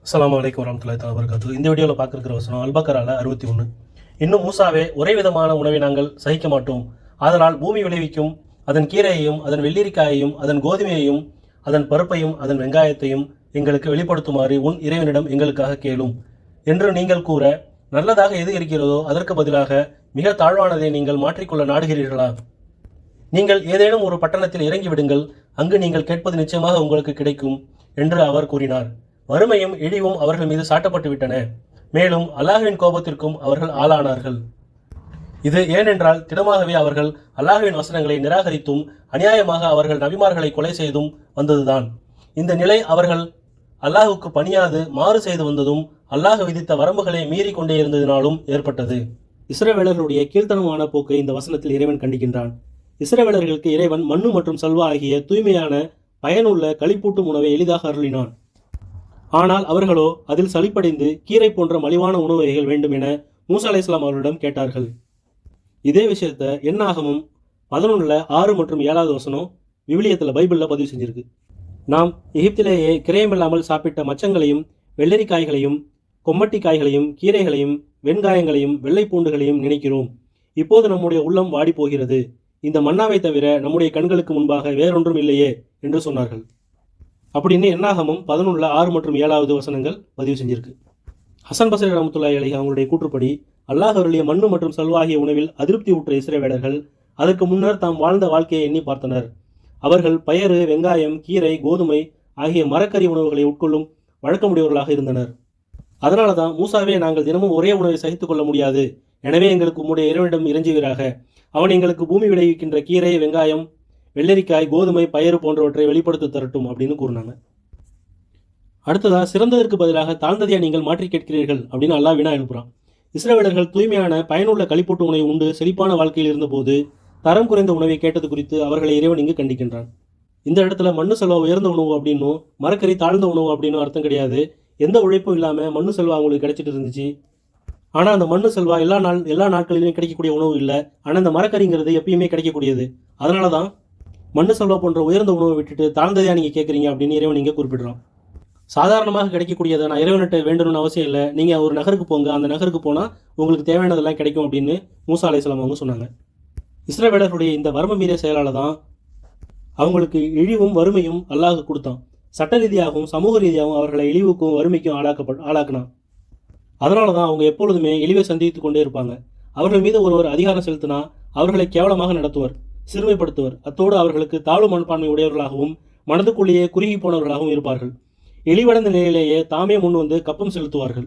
அஸ்ஸலாமு அலைக்கும் வரஹ்மத்துல்லாஹி தஆலா வபரகாத்துஹு. இந்த வீடியோவில் பார்க்குற வசனம் அல்பக்கரால 61. இன்னும் மூசாவே, ஒரே விதமான உணவை நாங்கள் சகிக்க மாட்டோம். ஆதலால் பூமி விளைவிக்கும் அதன் கீரையையும் அதன் வெள்ளரிக்காயையும் அதன் கோதுமையையும் அதன் பருப்பையும் அதன் வெங்காயத்தையும் எங்களுக்கு வெளிப்படுத்துமாறு உன் இறைவனிடம் எங்களுக்காக கேளும் என்று நீங்கள் கூற, நல்லதாக எது இருக்கிறதோ அதற்கு பதிலாக மிக தாழ்வானதை நீங்கள் மாற்றிக்கொள்ள நாடுகிறீர்களா? நீங்கள் ஏதேனும் ஒரு பட்டணத்தில் இறங்கிவிடுங்கள், அங்கு நீங்கள் கேட்பது நிச்சயமாக உங்களுக்கு கிடைக்கும் என்று அவர் கூறினார். வறுமையும் இழிவும் அவர்கள் மீது சாட்டப்பட்டு விட்டன. மேலும் அல்லாஹ்வின் கோபத்திற்கும் அவர்கள் ஆளானார்கள். இது ஏனென்றால் திடமாகவே அவர்கள் அல்லாஹ்வின் வசனங்களை நிராகரித்தும் அநியாயமாக அவர்கள் நபிமார்களை கொலை செய்தும் வந்ததுதான். இந்த நிலை அவர்கள் அல்லாஹுக்கு பணியாது மாறு செய்து வந்ததும் அல்லாஹ் விதித்த வரம்புகளை மீறி கொண்டே இருந்ததினாலும் ஏற்பட்டது. இஸ்ரவேலர்களுடைய கீழ்த்தனமான போக்கை இந்த வசனத்தில் இறைவன் கண்டிக்கின்றான். இஸ்ரவேலர்களுக்கு இறைவன் மண்ணு மற்றும் சல்வா ஆகிய தூய்மையான பயனுள்ள களிப்பூட்டும் உணவை எளிதாக அருளினான். ஆனால் அவர்களோ அதில் சலிப்படைந்து கீரை போன்ற மலிவான உணவு வகைகள் வேண்டும் என மூசா அலைஹிஸ்ஸலாம் அவர்களிடம் கேட்டார்கள். இதே விஷயத்த எண்ணாகமும் 11:6 மற்றும் 7வது வசனம் விவிலியத்தில் பைபிளில் பதிவு செஞ்சிருக்கு. நாம் எகிப்திலேயே கிரயமில்லாமல் சாப்பிட்ட மச்சங்களையும் வெள்ளரிக்காய்களையும் கொம்மட்டிக்காய்களையும் கீரைகளையும் வெண்காயங்களையும் வெள்ளை பூண்டுகளையும் நினைக்கிறோம். இப்போது நம்முடைய உள்ளம் வாடி போகிறது. இந்த மன்னாவை தவிர நம்முடைய கண்களுக்கு முன்பாக வேறொன்றும் இல்லையே என்று சொன்னார்கள். அப்படின்னு எண்ணாகமும் 11:6 மற்றும் 7வது வசனங்கள் பதிவு செஞ்சிருக்கு. ஹசன் பஸ்ரி ரஹ்மத்துல்லாஹி அலைஹி அவங்களுடைய கூற்றுப்படி, அல்லாஹ் அருளிய மண்ணு மற்றும் சல்வாகிய உணவில் அதிருப்தி உற்ற இஸ்ரவேலர்கள் அதற்கு முன்னர் தாம் வாழ்ந்த வாழ்க்கையை எண்ணி பார்த்தனர். அவர்கள் பயறு, வெங்காயம், கீரை, கோதுமை ஆகிய மரக்கறி உணவுகளை உட்கொள்ளும் வழக்கமுடையவர்களாக இருந்தனர். அதனால தான் மூசாவே, நாங்கள் தினமும் ஒரே உணவை சகித்துக் கொள்ள முடியாது. எனவே எங்களுக்கு உம்முடைய இறைவனிடம் இறைஞ்சுவீராக. அவன் எங்களுக்கு பூமி விளைவிக்கின்ற கீரை, வெங்காயம், வெள்ளரிக்காய், கோதுமை, பயறு போன்றவற்றை வெளிப்படுத்த தரட்டும் அப்படின்னு கூறினாங்க. அடுத்ததா, சிறந்ததற்கு பதிலாக தாழ்ந்ததையா நீங்கள் மாற்றி கேட்கிறீர்கள் அப்படின்னு அல்லாஹ் வினா எழுப்புறான். இஸ்ரவேலர்கள் தூய்மையான பயனுள்ள களிப்பூட்டு உணவை உண்டு செழிப்பான வாழ்க்கையில் இருந்தபோது தரம் குறைந்த உணவை கேட்டது குறித்து அவர்களை இறைவன் இங்கு கண்டிக்கின்றான். இந்த இடத்துல மண்ணு செல்வா உயர்ந்த உணவு அப்படின்னும் மரக்கறி தாழ்ந்த உணவு அப்படின்னு அர்த்தம் கிடையாது. எந்த உழைப்பும் இல்லாமல் மண்ணு செல்வா அவங்களுக்கு கிடைச்சிட்டு இருந்துச்சு. ஆனால் அந்த மண்ணு செல்வா எல்லா நாட்களிலும் கிடைக்கக்கூடிய உணவு இல்லை. ஆனால் அந்த மரக்கறிங்கிறது எப்பயுமே கிடைக்கக்கூடியது. அதனால தான் மண்ணு செல்வா போன்ற உயர்ந்த உணவை விட்டுட்டு தாழ்ந்ததையா நீங்கள் கேட்குறீங்க அப்படின்னு இறைவன் இங்கே குறிப்பிடுறான். சாதாரணமாக கிடைக்கக்கூடியதை நான் இறைவன்கிட்ட வேண்டணும்னு அவசியம் இல்லை. நீங்கள் ஒரு நகருக்கு போங்க, அந்த நகருக்கு போனால் உங்களுக்கு தேவையானதெல்லாம் கிடைக்கும் அப்படின்னு மூசா அலைஹிஸ்ஸலாம் அவங்க சொன்னாங்க. இஸ்ரவேலர்களுடைய இந்த வரம்பு மீறிய செயலால் தான் அவங்களுக்கு இழிவும் வறுமையும் அல்லாஹ் கொடுத்தான். சட்ட ரீதியாகவும் சமூக ரீதியாகவும் அவர்களை இழிவுக்கும் வறுமைக்கும் ஆளாக்கினான். அதனால தான் அவங்க எப்பொழுதுமே இழிவை சந்தித்து கொண்டே இருப்பாங்க. அவர்கள் மீது ஒருவர் அதிகாரம் செலுத்தினா அவர்களை கேவலமாக நடத்துவர், சிறுமைப்படுத்துவர். அத்தோடு அவர்களுக்கு தாழ்வு மனப்பான்மை உடையவர்களாகவும் மனதுக்குள்ளேயே குறுகி போனவர்களாகவும் இருப்பார்கள். இழிவடைந்த நிலையிலேயே தாமே முன் வந்து கப்பம் செலுத்துவார்கள்.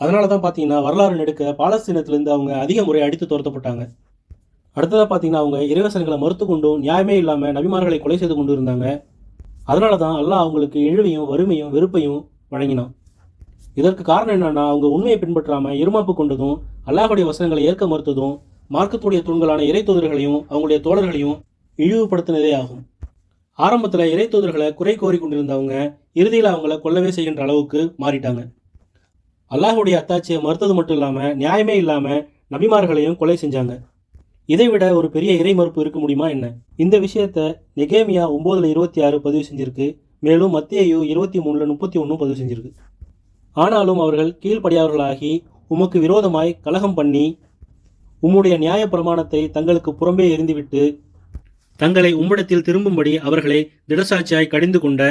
அதனால தான் பார்த்தீங்கன்னா வரலாறு நெடுக்க பாலஸ்தீனத்திலிருந்து அவங்க அதிக முறை அடித்து துரத்தப்பட்டாங்க. அடுத்ததாக பார்த்தீங்கன்னா அவங்க இறைவசனங்களை மறுத்து கொண்டும் நியாயமே இல்லாமல் நபிமார்களை கொலை செய்து கொண்டு இருந்தாங்க. அதனால தான் அல்லாஹ் அவங்களுக்கு இழிவையும் வறுமையும் வெறுப்பையும் வழங்கினான். இதற்கு காரணம் என்னன்னா, அவங்க உண்மையை பின்பற்றாமல் இருமாப்பு கொண்டதும் அல்லாஹுடைய வசனங்களை ஏற்க மறுத்ததும் மார்க்கத்துடைய தூண்களான இறை தூதர்களையும் அவங்களுடைய தோழர்களையும் இழிவுபடுத்தினதே ஆகும். ஆரம்பத்தில் இறை தூதர்களை குறை கோரி கொண்டிருந்தவங்க இறுதியில் அவங்கள கொல்லவே செய்கின்ற அளவுக்கு மாறிட்டாங்க. அல்லாஹுடைய அத்தாட்சியை மறுத்தது மட்டும் இல்லாமல் நியாயமே இல்லாமல் நபிமார்களையும் கொலை செஞ்சாங்க. இதை விட ஒரு பெரிய இறை மறுப்பு இருக்க முடியுமா என்ன? இந்த விஷயத்த நெகேமியா 9:26 பதிவு செஞ்சிருக்கு. மேலும் மத்தேயு 23:31 பதிவு செஞ்சிருக்கு. ஆனாலும் அவர்கள் கீழ்ப்படியாளர்களாகி உமக்கு விரோதமாய் கலகம் பண்ணி உம்முடைய நியாய பிரமாணத்தை தங்களுக்கு புறம்பே எறிந்துவிட்டு தங்களை உம்மிடத்தில் திரும்பும்படி அவர்களை திடசாட்சியாய் கடிந்து கொண்ட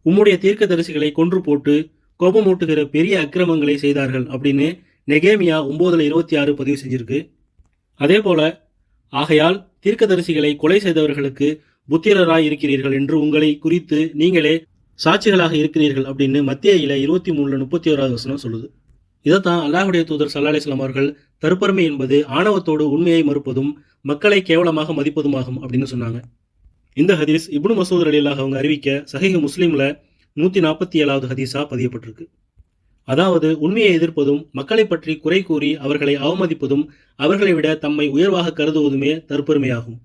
உம்முடைய தீர்க்கதரிசிகளை கொன்று போட்டு கோபமூட்டுகிற பெரிய அக்கிரமங்களை செய்தார்கள் அப்படின்னு நெகேமியா 9:26 பதிவு செஞ்சிருக்கு. அதே போல, ஆகையால் தீர்க்கதரிசிகளை கொலை செய்தவர்களுக்கு புத்திரராய் இருக்கிறீர்கள் என்று உங்களை குறித்து நீங்களே சாட்சிகளாக இருக்கிறீர்கள் அப்படின்னு மத்தேயுல 23:31 வசனம் சொல்லுது. இதைத்தான் அல்லாஹுடைய தூதர் ஸல்லல்லாஹு அலைஹி வஸல்லம் அவர்கள் தற்பெருமை என்பது ஆணவத்தோடு உண்மையை மறுப்பதும் மக்களை கேவலமாக மதிப்பதுமாகும் அப்படின்னு சொன்னாங்க. இந்த ஹதீஸ் இப்னு மசூத் ரலியல்லாஹு அவங்க அறிவிக்க சஹீஹ் முஸ்லிம்ல 147வது ஹதீஸா பதியப்பட்டிருக்கு. அதாவது உண்மையை எதிர்ப்பதும் மக்களை பற்றி குறை கூறி அவர்களை அவமதிப்பதும் அவர்களை விட தம்மை உயர்வாக கருதுவதுமே தற்பெருமையாகும்.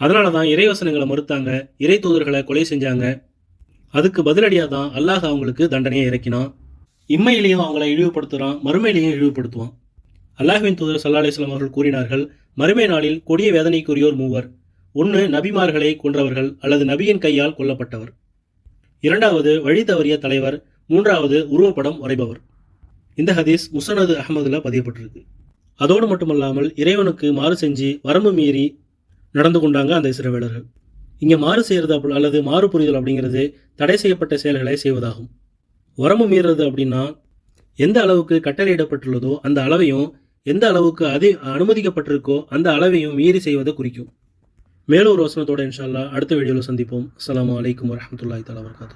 அதனால தான் இறைவசனங்களை மறுத்தாங்க, இறை தூதர்களை கொலை செஞ்சாங்க. அதுக்கு பதிலடியாக தான் அல்லாஹ் அவங்களுக்கு தண்டனையை இறக்கினான். இம்மையிலையும் அவங்களை இழிவுபடுத்துகிறான், மறுமையிலையும் இழிவுபடுத்துவான். அல்லாஹ்வின் தூதர் ஸல்லல்லாஹு அலைஹி வஸல்லம் அவர்கள் கூறினார்கள், மறுமை நாளில் கொடிய வேதனைக்குரியோர் மூவர். 1 நபிமார்களை கொன்றவர்கள் அல்லது நபியின் கையால் கொல்லப்பட்டவர். 2வது வழி தவறிய தலைவர், மூன்றாவது உருவப்படம் வரைபவர். இந்த ஹதீஸ் முஸ்னது அஹ்மதுல பதியப்பட்டிருக்கு. அதோடு மட்டுமல்லாமல் இறைவனுக்கு மாறு செஞ்சு வரம்பு மீறி நடந்து கொண்டாங்க அந்த இஸ்ரவேலர்கள். இங்கே மாறு செய்கிறது அல்லது மாறு புரிதல் அப்படிங்கிறது தடை செய்யப்பட்ட செயல்களை செய்வதாகும். வரம்பு மீறுறது அப்படின்னா எந்த அளவுக்கு கட்டளையிடப்பட்டுள்ளதோ அந்த அளவையும் எந்த அளவுக்கு அனுமதிக்கப்பட்டிருக்கோ அந்த அளவையும் மீறி செய்வதை குறிக்கும். மேலும் ஒரு வசனத்தோட இன்ஷா அல்லாஹ் அடுத்த வீடியோவில் சந்திப்போம். அஸ்ஸலாமு அலைக்கும் வரஹ்மத்துல்லாஹி தஆலா வபரகாத்துஹு.